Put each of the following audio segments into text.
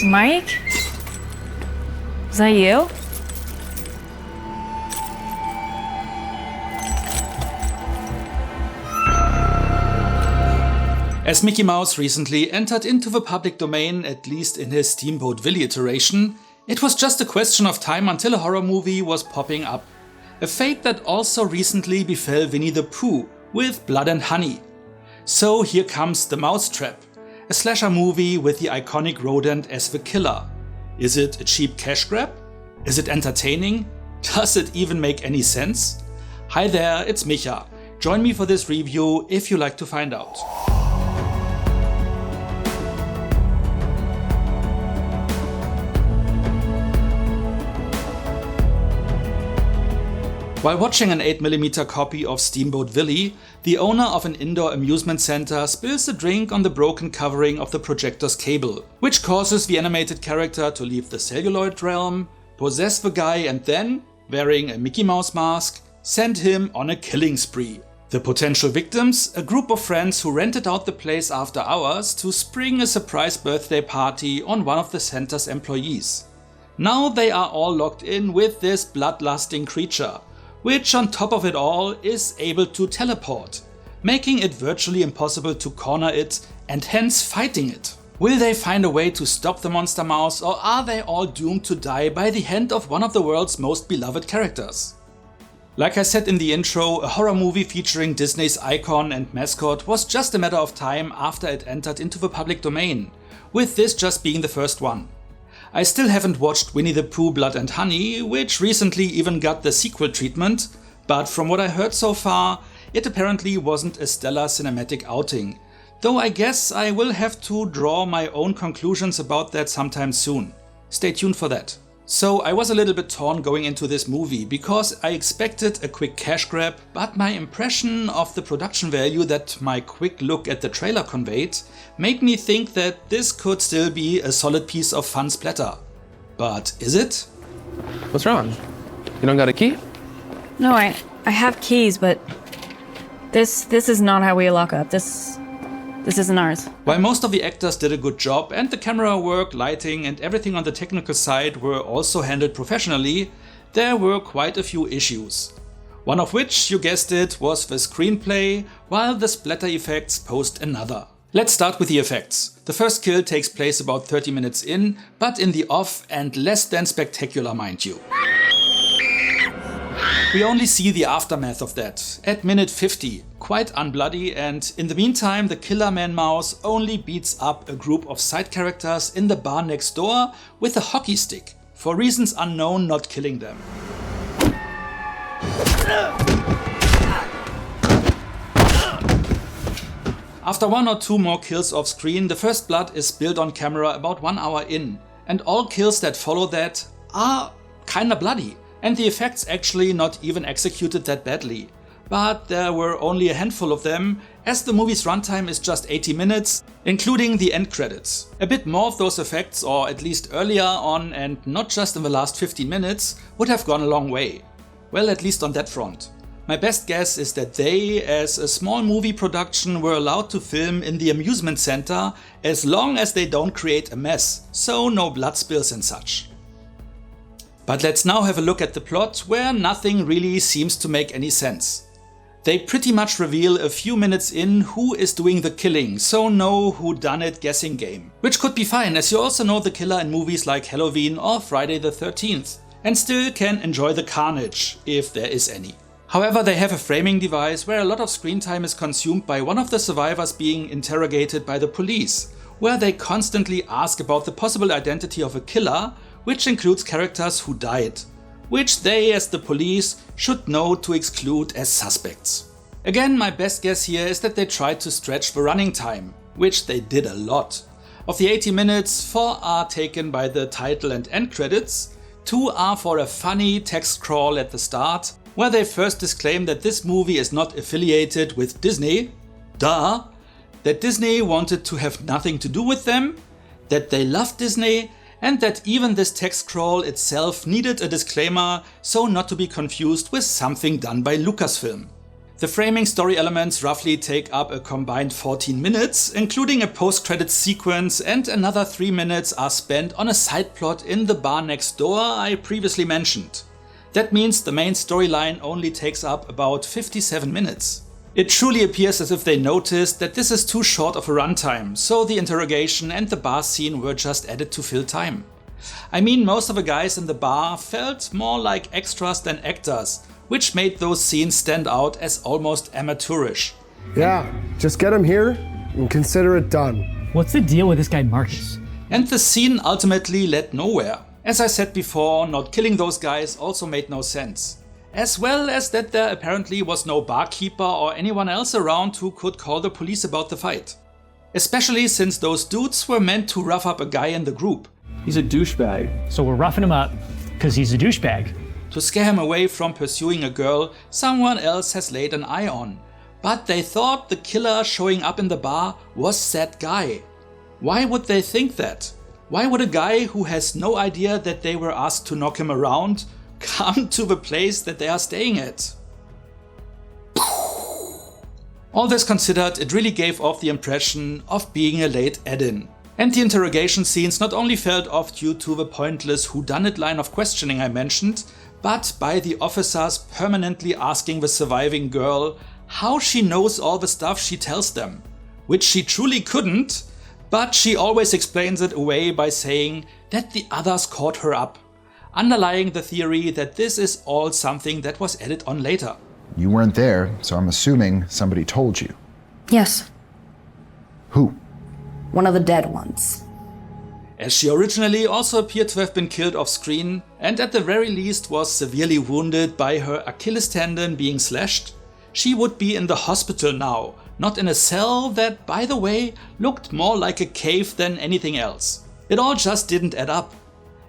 Mike? Is that you? As Mickey Mouse recently entered into the public domain, at least in his Steamboat Willie iteration, it was just a question of time until a horror movie was popping up. A fate that also recently befell Winnie the Pooh with Blood and Honey. So here comes The Mousetrap, a slasher movie with the iconic rodent as the killer. Is it a cheap cash grab? Is it entertaining? Does it even make any sense? Hi there, it's Micha. Join me for this review if you like to find out. While watching an 8mm copy of Steamboat Willie, the owner of an indoor amusement center spills a drink on the broken covering of the projector's cable, which causes the animated character to leave the celluloid realm, possess the guy and then, wearing a Mickey Mouse mask, send him on a killing spree. The potential victims, a group of friends who rented out the place after hours to spring a surprise birthday party on one of the center's employees. Now they are all locked in with this bloodlusting creature, which on top of it all is able to teleport, making it virtually impossible to corner it and hence fighting it. Will they find a way to stop the monster mouse, or are they all doomed to die by the hand of one of the world's most beloved characters? Like I said in the intro, a horror movie featuring Disney's icon and mascot was just a matter of time after it entered into the public domain, with this just being the first one. I still haven't watched Winnie the Pooh Blood and Honey, which recently even got the sequel treatment, but from what I heard so far, it apparently wasn't a stellar cinematic outing, though I guess I will have to draw my own conclusions about that sometime soon. Stay tuned for that. So I was a little bit torn going into this movie, because I expected a quick cash grab, but my impression of the production value that my quick look at the trailer conveyed made me think that this could still be a solid piece of fun splatter. But is it? What's wrong? You don't got a key? No, I have keys, but this is not how we lock up. This isn't ours. While most of the actors did a good job and the camera work, lighting and everything on the technical side were also handled professionally, there were quite a few issues. One of which, you guessed it, was the screenplay, while the splatter effects posed another. Let's start with the effects. The first kill takes place about 30 minutes in, but in the off and less than spectacular, mind you. We only see the aftermath of that, at minute 50, quite unbloody, and in the meantime the killer man mouse only beats up a group of side characters in the bar next door with a hockey stick, for reasons unknown not killing them. After one or two more kills off screen, the first blood is spilled on camera about 1 hour in, and all kills that follow that are kinda bloody. And the effects actually not even executed that badly. But there were only a handful of them, as the movie's runtime is just 80 minutes, including the end credits. A bit more of those effects, or at least earlier on and not just in the last 15 minutes, would have gone a long way. Well, at least on that front. My best guess is that they, as a small movie production, were allowed to film in the amusement center as long as they don't create a mess, so no blood spills and such. But let's now have a look at the plot, where nothing really seems to make any sense. They pretty much reveal a few minutes in who is doing the killing, so no whodunit guessing game. Which could be fine, as you also know the killer in movies like Halloween or Friday the 13th, and still can enjoy the carnage, if there is any. However, they have a framing device where a lot of screen time is consumed by one of the survivors being interrogated by the police, where they constantly ask about the possible identity of a killer, which includes characters who died, which they, as the police, should know to exclude as suspects. Again, my best guess here is that they tried to stretch the running time, which they did a lot. Of the 80 minutes, 4 are taken by the title and end credits, 2 are for a funny text crawl at the start, where they first disclaim that this movie is not affiliated with Disney, duh, that Disney wanted to have nothing to do with them, that they love Disney, and that even this text scroll itself needed a disclaimer so not to be confused with something done by Lucasfilm. The framing story elements roughly take up a combined 14 minutes, including a post-credits sequence, and another 3 minutes are spent on a side plot in the bar next door I previously mentioned. That means the main storyline only takes up about 57 minutes. It truly appears as if they noticed that this is too short of a runtime, so the interrogation and the bar scene were just added to fill time. I mean, most of the guys in the bar felt more like extras than actors, which made those scenes stand out as almost amateurish. Yeah, just get him here and consider it done. What's the deal with this guy Marcus? And the scene ultimately led nowhere. As I said before, not killing those guys also made no sense. As well as that there apparently was no barkeeper or anyone else around who could call the police about the fight. Especially since those dudes were meant to rough up a guy in the group. He's a douchebag. So we're roughing him up because he's a douchebag. To scare him away from pursuing a girl someone else has laid an eye on. But they thought the killer showing up in the bar was that guy. Why would they think that? Why would a guy who has no idea that they were asked to knock him around come to the place that they are staying at? All this considered, it really gave off the impression of being a late add-in. And the interrogation scenes not only felt off due to the pointless whodunit line of questioning I mentioned, but by the officers permanently asking the surviving girl how she knows all the stuff she tells them. Which she truly couldn't, but she always explains it away by saying that the others caught her up, underlying the theory that this is all something that was added on later. You weren't there, so I'm assuming somebody told you. Yes, Who? one of the dead ones. As she originally also appeared to have been killed off screen, and at the very least was severely wounded by her Achilles tendon being slashed, she would be in the hospital now, not in a cell that, by the way, looked more like a cave than anything else. It all just didn't add up.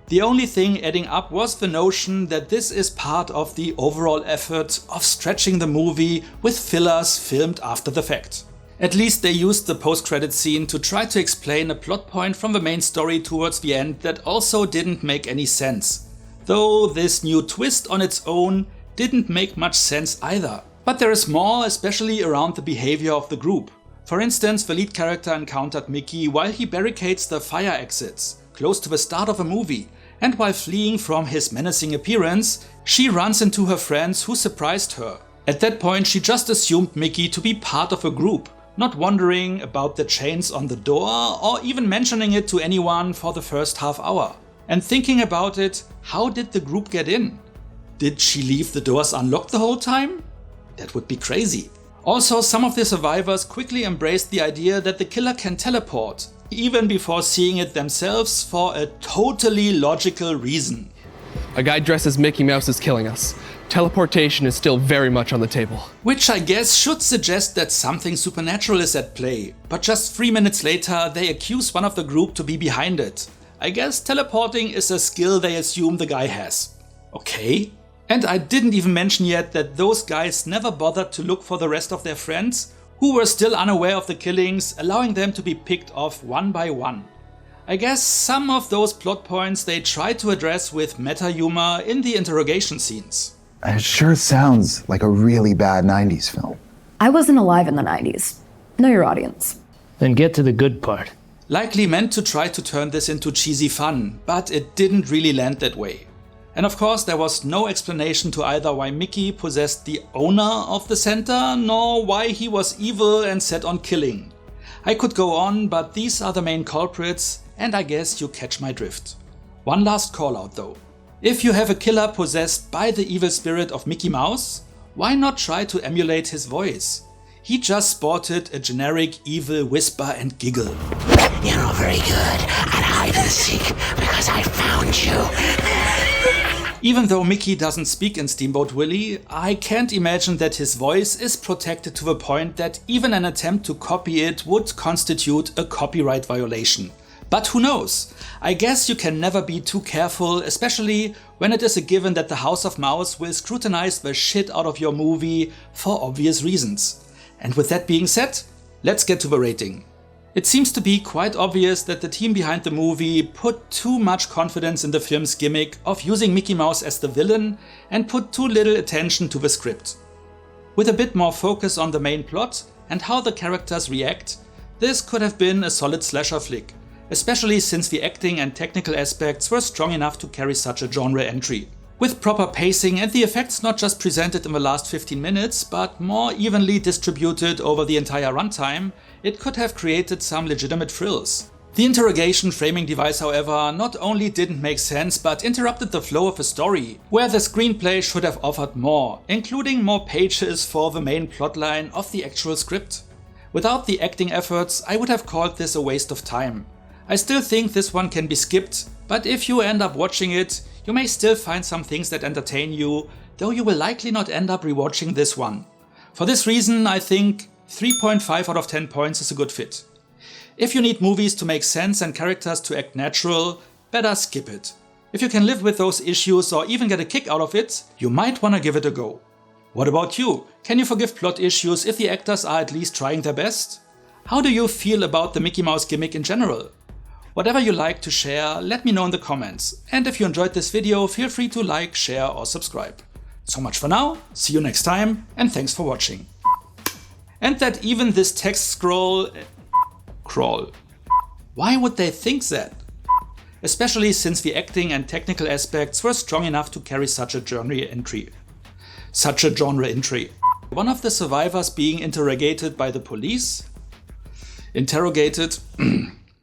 The only thing adding up was the notion that this is part of the overall effort of stretching the movie with fillers filmed after the fact. At least they used the post-credit scene to try to explain a plot point from the main story towards the end that also didn't make any sense. Though this new twist on its own didn't make much sense either. But there is more, especially around the behavior of the group. For instance, the lead character encountered Mickey while he barricades the fire exits, close to the start of a movie, and while fleeing from his menacing appearance, she runs into her friends who surprised her. At that point she just assumed Mickey to be part of a group, not wondering about the chains on the door or even mentioning it to anyone for the first half hour. And thinking about it, how did the group get in? Did she leave the doors unlocked the whole time? That would be crazy. Also, some of the survivors quickly embraced the idea that the killer can teleport, even before seeing it themselves for a totally logical reason. A guy dressed as Mickey Mouse is killing us. Teleportation is still very much on the table. Which I guess should suggest that something supernatural is at play, but just 3 minutes later they accuse one of the group to be behind it. I guess teleporting is a skill they assume the guy has. Okay. And I didn't even mention yet that those guys never bothered to look for the rest of their friends, who were still unaware of the killings, allowing them to be picked off one by one. I guess some of those plot points they tried to address with meta-humor in the interrogation scenes. It sure sounds like a really bad 90s film. I wasn't alive in the 90s. Know your audience. Then get to the good part. Likely meant to try to turn this into cheesy fun, but it didn't really land that way. And of course there was no explanation to either why Mickey possessed the owner of the center, nor why he was evil and set on killing. I could go on, but these are the main culprits, and I guess you catch my drift. One last call out though. If you have a killer possessed by the evil spirit of Mickey Mouse, why not try to emulate his voice? He just sported a generic evil whisper and giggle. You're not very good at hide and seek because I found you. Even though Mickey doesn't speak in Steamboat Willie, I can't imagine that his voice is protected to the point that even an attempt to copy it would constitute a copyright violation. But who knows? I guess you can never be too careful, especially when it is a given that the House of Mouse will scrutinize the shit out of your movie for obvious reasons. And with that being said, let's get to the rating. It seems to be quite obvious that the team behind the movie put too much confidence in the film's gimmick of using Mickey Mouse as the villain and put too little attention to the script. With a bit more focus on the main plot and how the characters react, this could have been a solid slasher flick, especially since the acting and technical aspects were strong enough to carry such a genre entry. With proper pacing and the effects not just presented in the last 15 minutes, but more evenly distributed over the entire runtime, it could have created some legitimate thrills. The interrogation framing device, however, not only didn't make sense, but interrupted the flow of the story, where the screenplay should have offered more, including more pages for the main plotline of the actual script. Without the acting efforts, I would have called this a waste of time. I still think this one can be skipped, but if you end up watching it, you may still find some things that entertain you, though you will likely not end up rewatching this one. For this reason, I think 3.5 out of 10 points is a good fit. If you need movies to make sense and characters to act natural, better skip it. If you can live with those issues or even get a kick out of it, you might wanna give it a go. What about you? Can you forgive plot issues if the actors are at least trying their best? How do you feel about the Mickey Mouse gimmick in general? Whatever you like to share, let me know in the comments. And if you enjoyed this video, feel free to like, share or subscribe. So much for now, see you next time, and thanks for watching. And that even this text scroll... crawl. Why would they think that? Especially since the acting and technical aspects were strong enough to carry such a genre entry. One of the survivors being interrogated by the police? Interrogated...